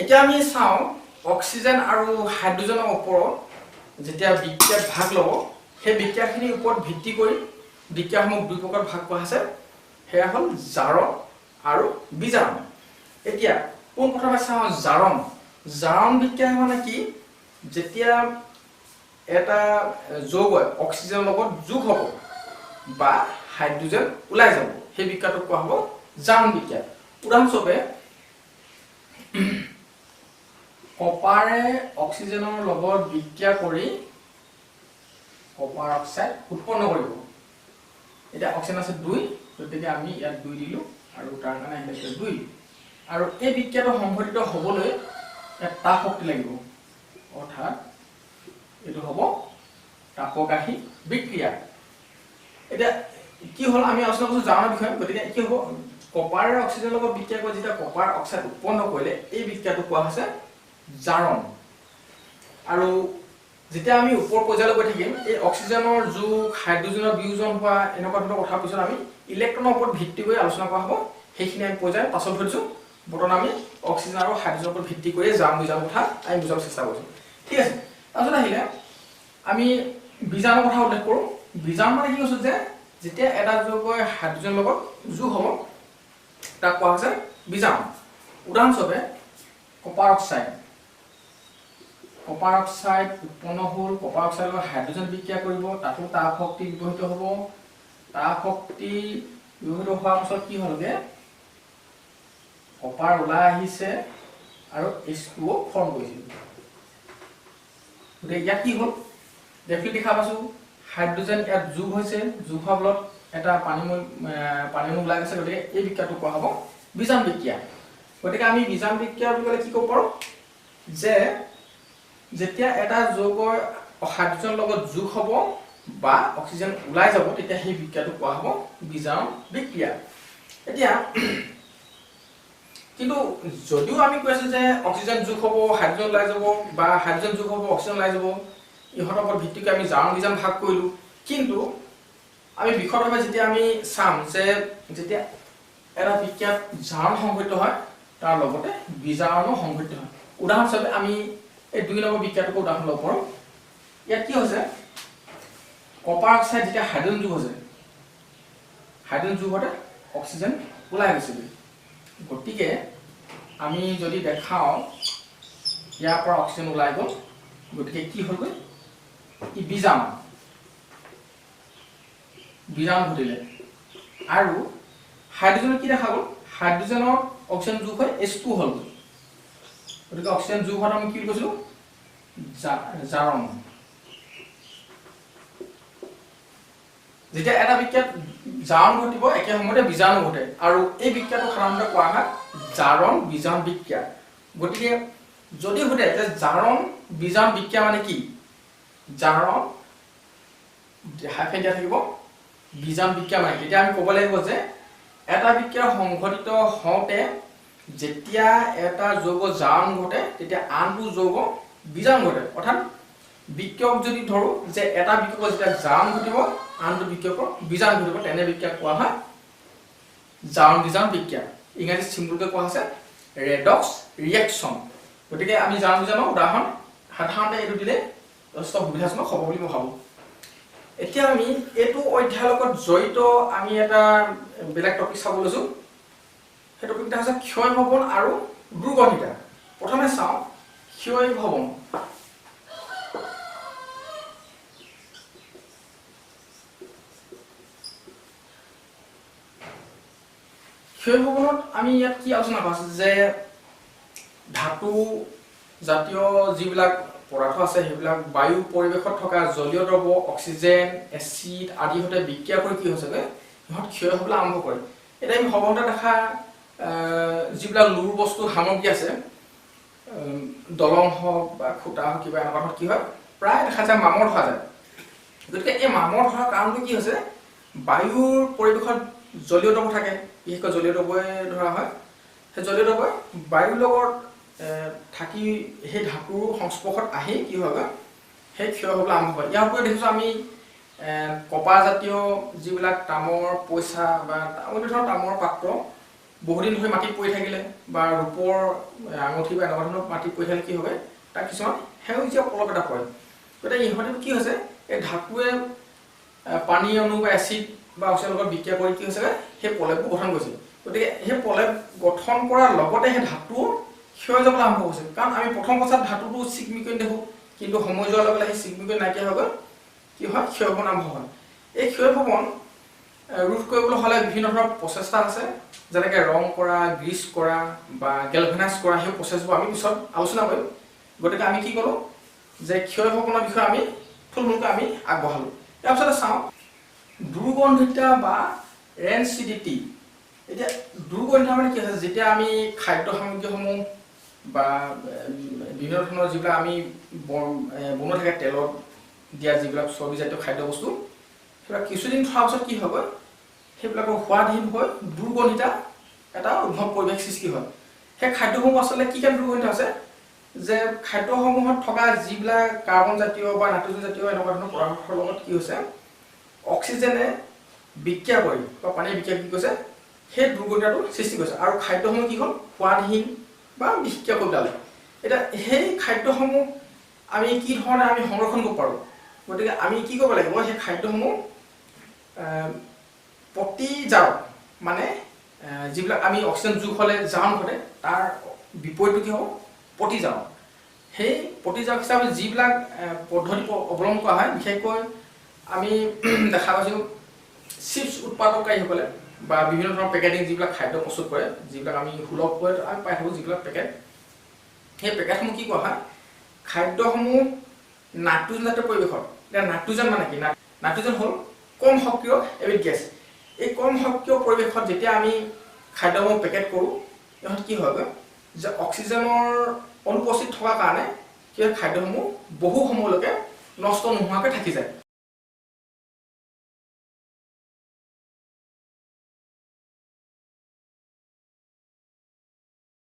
এতিয়া আমি চাওঁ অক্সিজেন আৰু হাইড্ৰোজেনৰ ওপৰত যেতিয়া বিক্ৰিয়াত ভাগ ল'ব সেই বিক্ৰিয়াখিনিৰ ওপৰত ভিত্তি কৰি বিক্ৰিয়াসমূহ দুই প্ৰকাৰ ভাগ কৰা আছে সেয়া হ'ল জাৰণ আৰু বিজাৰণ এতিয়া পোনপ্ৰথমে চাওঁ জাৰণ জাৰণ বিক্ৰিয়া মানে কি যেতিয়া এটা যৌগ অক্সিজেনৰ লগত যোগ হ'ব বা হাইড্ৰোজেন ওলাই যাব সেই বিক্ৰিয়াটোক কোৱা হ'ব জাৰণ বিক্ৰিয়া উদাহৰণস্বৰূপে কপাৰে অক্সিজেনৰ লগত বিক্ৰিয়া কৰি কপাৰ অক্সাইড উৎপন্ন কৰিব এটা অক্সিজেন আছে 2 গতিকে আমি ইয়াত 2 দিলো আৰু তাৰ কাৰণে আহিছে 2 আৰু এই বিক্ৰিয়াটো সংঘটিত হ'বলৈ এটা তাপ শক্তি লাগিব অৰ্থাৎ এটো হ'ব তাপকাহী বিক্ৰিয়া এটা কি হল আমি আলোচনা কৰিছো জাৰণ বিষয় গতিকে কি হ'ব কপাৰ অক্সিজেনৰ লগত বিক্ৰিয়া কৰি যেতিয়া কপাৰ অক্সাইড উৎপন্ন কৰিলে এই বিক্ৰিয়াটো কোৱা হৈছে জাৰণ আৰু যেতিয়া আমি ওপৰ পৰ্যায়লৈ গৈ থাকিম এই অক্সিজেনৰ যোগ হাইড্ৰোজেনৰ বিয়োজন হোৱা এনেকুৱা ধৰণৰ কথা পিছত আমি ইলেক্ট্ৰনৰ ওপৰত ভিত্তি কৰি আলোচনা কৰা হ'ব সেইখিনি আমি পৰ্যায় পাছত ধৰিছো বৰ্তমান আমি অক্সিজেন আৰু হাইড্ৰোজেনৰ ওপৰত ভিত্তি কৰি জাৰণ বিজাৰণ কথা আমি বুজাব চেষ্টা কৰিছো ঠিক আছে তাৰপিছত আহিলে আমি বিজাৰণৰ কথা উল্লেখ কৰো বিজাৰণ মানে কি কৈছো যে যেতিয়া এটা যৌগই হাইড্ৰোজেনৰ লগত যোগ হ'ব তাক কোৱা হৈছে বিজাৰণ উদাহৰণস্বৰূপে কপাৰ অক্সাইড উৎপন্ন হ'ল কপাৰ অক্সাইডৰ লগত হাইড্ৰোজেন বিক্ৰিয়া কৰিব তাতো তাপ শক্তি ব্যৱহৃত হ'ব তাপ শক্তি ব্যৱহৃত হোৱাৰ পিছত কি হ'লগে কপাৰ ওলাই আহিছে আৰু H2O ফৰ্ম কৰিছিল গতিকে ইয়াত কি হ'ল দেখি দেখা পাইছো হাইড্ৰোজেন ইয়াত যোগ হৈছে যোগ হোৱাৰ ফলত এটা পানী ওলাই গৈছে গতিকে এই বিক্ৰিয়াটো কোৱা হ'ব বিজাৰণ বিক্ৰিয়া গতিকে আমি বিজাৰণ বিক্ৰিয়া বুলি ক'লে কি ক'ব পাৰো যে যেতিয়া এটা যৌগৰ হাইড্ৰোজেনৰ লগত যোগ হ'ব বা অক্সিজেন ওলাই যাব তেতিয়া সেই বিক্ৰিয়াটো কোৱা হ'ব বিজাৰণ বিক্ৰিয়া এতিয়া কিন্তু যদিও আমি কৈ আছো যে অক্সিজেন যোগ হ'ব হাইড্ৰোজেন ওলাই যাব বা হাইড্ৰোজেন যোগ হ'ব অক্সিজেন ওলাই যাব ইহঁতৰ ওপৰত ভিত্তি কৰি আমি জাৰণ বিজাৰণ ভাগ কৰিলো কিন্তু আমি বিশদভাৱে যেতিয়া আমি চাম যে যেতিয়া এটা বিক্ৰিয়াত জাৰণ সংঘটিত হয় তাৰ লগতে বিজাৰণো সংঘটিত হয় উদাহৰণস্বৰূপে আমি এই 2 নম্বৰ বিক্ৰিয়াটোক উদাহৰণ ল'ব পাৰোঁ ইয়াত কি হৈছে কপাৰ অক্সাইড যেতিয়া হাইড্ৰোজেন যোগ হৈছে হাইড্ৰোজেন যোগ হতে অক্সিজেন ওলাই গৈছে গতিকে আমি যদি দেখাও ইয়াৰ পৰা অক্সিজেন ওলাই গ'ল গতিকে কি হ'লগৈ ই বিজাৰণ ঘটিলে আৰু হাইড্ৰোজেনৰ কি দেখা গ'ল হাইড্ৰোজেনৰ অক্সিজেন যোগ হৈ H2 হ'ল গতিকে অক্সিজেন যোগ হোৱাত আমি কি কৈছিলো জাৰণ যেতিয়া এটা বিক্ৰিয়াত জাৰণ ঘটিব একে সময়তে বিজাৰণ ঘটে আৰু এই বিক্ৰিয়াটো সাধাৰণতে কোৱা হয় জাৰণ বিজাৰণ বিক্ৰিয়া গতিকে যদি ঘটে যে জাৰণ বিজাৰণ বিক্ৰিয়া মানে কি জাৰণ হাইফেন দিয়া থাকিব বিজাৰণ বিক্ৰিয়া মানে এতিয়া আমি ক'ব লাগিব যে এটা বিক্ৰিয়া সংঘটিত হওঁতে যেতিয়া এটা যৌগ জাৰণ ঘটে তেতিয়া আনটো যৌগ বিজাৰণ ঘটে অৰ্থাৎ বিক্ৰিয়ক যদি ধৰো যে এটা বিক্ৰিয়ক যেতিয়া জাৰণ ঘটিব আনটো বিক্ৰিয়কৰ বিজাৰণ ঘটিব তেনে বিক্ৰিয়া কোৱা হয় জাৰণ বিজাৰণ বিক্ৰিয়া ইংৰাজীত সিম্পলকৈ কোৱা হৈছে ৰেডক্স ৰিএকচন গতিকে আমি জাৰণ বিজাৰণৰ উদাহৰণ সাধাৰণতে এইটো দিলে যথেষ্ট সুবিধাজনক হ'ব বুলি মই ভাবোঁ এতিয়া আমি এইটো অধ্যায়ৰ লগত জড়িত আমি এটা বেলেগ টপিক চাব লৈছো সেই টপিকটা হৈছে ক্ষয় ভৱন আৰু দুৰ্গন্ধিতা প্ৰথমে চাওঁ ক্ষয় ভৱন ক্ষয় ভৱনত আমি ইয়াত কি আলোচনা কৰিছো যে ধাতু জাতীয় যিবিলাক পদাৰ্থ আছে সেইবিলাক বায়ু পৰিৱেশত থকা জলীয় দ্ৰৱ অক্সিজেন এচিড আদি সৈতে বিক্ৰিয়া কৰি কি হৈছে ইহঁত ক্ষয় হ'বলৈ আৰম্ভ কৰে এতিয়া আমি সৰ্বসাধাৰণতে দেখা যিবিলাক লুৰ বস্তু সামগ্ৰী আছে দলং হওক বা খুঁটা হওক কিবা এনেকুৱা কি হয় প্ৰায় দেখা যায় মামৰ ধৰা যায় গতিকে এই মামৰ ধৰাৰ কাৰণটো কি হৈছে বায়ুৰ পৰিৱেশত জলীয় দ্ৰৱ থাকে বিশেষকৈ জলীয় দ্ৰৱই ধৰা হয় সেই জলীয় দ্ৰৱই বায়ুৰ লগত থাকি সেই ধাতুৰ সংস্পৰ্শত আহি কি হয় সেই ক্ষয় হ'বলৈ আৰম্ভ হয় ইয়াৰ উপৰি দেখিছোঁ আমি কপাহ জাতীয় যিবিলাক তামৰ পইচা বা অন্য ধৰণৰ তামৰ পাত্ৰ বহুদিন ধৰি মাটিত পৰি থাকিলে বা ৰূপৰ আঙুঠি বা এনেকুৱা ধৰণৰ মাটিত পৰি থাকিলে কি হবে তাৰ কিছুমান সেউজীয়া পলপ এটা পৰে গতিকে ইহঁতে কি হৈছে এই ধাতুৱে পানী অণু বা এচিড বা অক্সিজেনৰ লগত বিক্ৰিয়া কৰি কি হৈছে সেই পলেপবোৰ গঠন কৰিছে গতিকে সেই পলেপ গঠন কৰাৰ লগতে সেই ধাতু ক্ষয় যাবলৈ আৰম্ভ হৈছে কাৰণ আমি প্ৰথম অৱস্থাত ধাতুটো চিকমিকনি দেখোঁ কিন্তু সময় যোৱাৰ লগে লগে সেই চিকমিকনি নাইকিয়া হৈ গ'ল কি হয় ক্ষয়ভৱন আৰম্ভ হয় এই ক্ষয়ভৱন ৰোধ কৰিবলৈ হ'লে বিভিন্ন ধৰণৰ প্ৰচেষ্টা আছে যেনেকৈ ৰং কৰা গ্ৰীচ কৰা বা গেলভেনাইজ কৰা সেই প্ৰচেছবোৰ আমি পিছত আলোচনা কৰিম গতিকে আমি কি কৰোঁ যে ক্ষয়ভৱনৰ বিষয়ে আমি থুলমূলকৈ আমি আগবঢ়ালোঁ তাৰপিছতে চাওঁ দুৰ্গন্ধিতা বা ৰেনচিডিটি এতিয়া দুৰ্গন্ধা মানে কি হৈছে যেতিয়া আমি খাদ্য সামগ্ৰীসমূহ বা বিভিন্ন ধৰণৰ যিবিলাক আমি বনোৱা থাকে তেলত দিয়া যিবিলাক চৰ্বিজাতীয় খাদ্যবস্তু সেইবিলাক কিছুদিন থোৱাৰ পিছত কি হ'ব সেইবিলাকৰ সোৱাদহীন হৈ দুৰ্গন্ধিতা এটা উদ্ভৱ পৰিৱেশ সৃষ্টি হয় সেই খাদ্যসমূহ আচলতে কি কাৰণে দুৰ্গন্ধিত আছে যে খাদ্যসমূহত থকা যিবিলাক কাৰ্বন জাতীয় বা নাইট্ৰজেন জাতীয় এনেকুৱা ধৰণৰ পদাৰ্থৰ লগত কি হৈছে অক্সিজেনে বিক্ৰিয়া কৰি বা পানীয়ে বিক্ৰিয়া কি কৰিছে সেই দুৰ্গন্ধিতাটো সৃষ্টি কৰিছে আৰু খাদ্যসমূহ কি হ'ল সোৱাদহীন বা বিক্ৰিয়া কৰি পেলালে এতিয়া সেই খাদ্যসমূহ আমি কি ধৰণে আমি সংৰক্ষণ কৰিব পাৰোঁ গতিকে আমি কি কৰিব লাগিব সেই খাদ্যসমূহ প্ৰতি জাৰত মানে যিবিলাক আমি অক্সিজেন যোগ হ'লে জাৰণ ঘটে তাৰ বিপৰীতটো কি হ'ব প্ৰতি জাৰণ সেই প্ৰতি জাৰক হিচাপে যিবিলাক পদ্ধতি অৱলম্বন কৰা হয় বিশেষকৈ আমি দেখা পাইছোঁ চিপছ উৎপাদনকাৰীসকলে বা বিভিন্ন ধৰণৰ পেকেটিং যিবিলাক খাদ্য প্ৰস্তুত কৰে যিবিলাক আমি সুলভকৈ আমি পাই থাকোঁ যিবিলাক পেকেট সেই পেকেটসমূহ কি কৰা হয় খাদ্যসমূহ নাইট্ৰজেন জাতীয় পৰিৱেশত এতিয়া নাইট্ৰজেন মানে কি নাইট্ৰজেন হ'ল কম সক্ৰিয় এবিধ গেছ এই কম সক্ৰিয় পৰিৱেশত যেতিয়া আমি খাদ্যসমূহ পেকেট কৰোঁ ইহঁত কি হয়গৈ যে অক্সিজেনৰ অনুপস্থিত থকাৰ কাৰণে সেই খাদ্যসমূহ বহু সময়লৈকে নষ্ট নোহোৱাকৈ থাকি যায়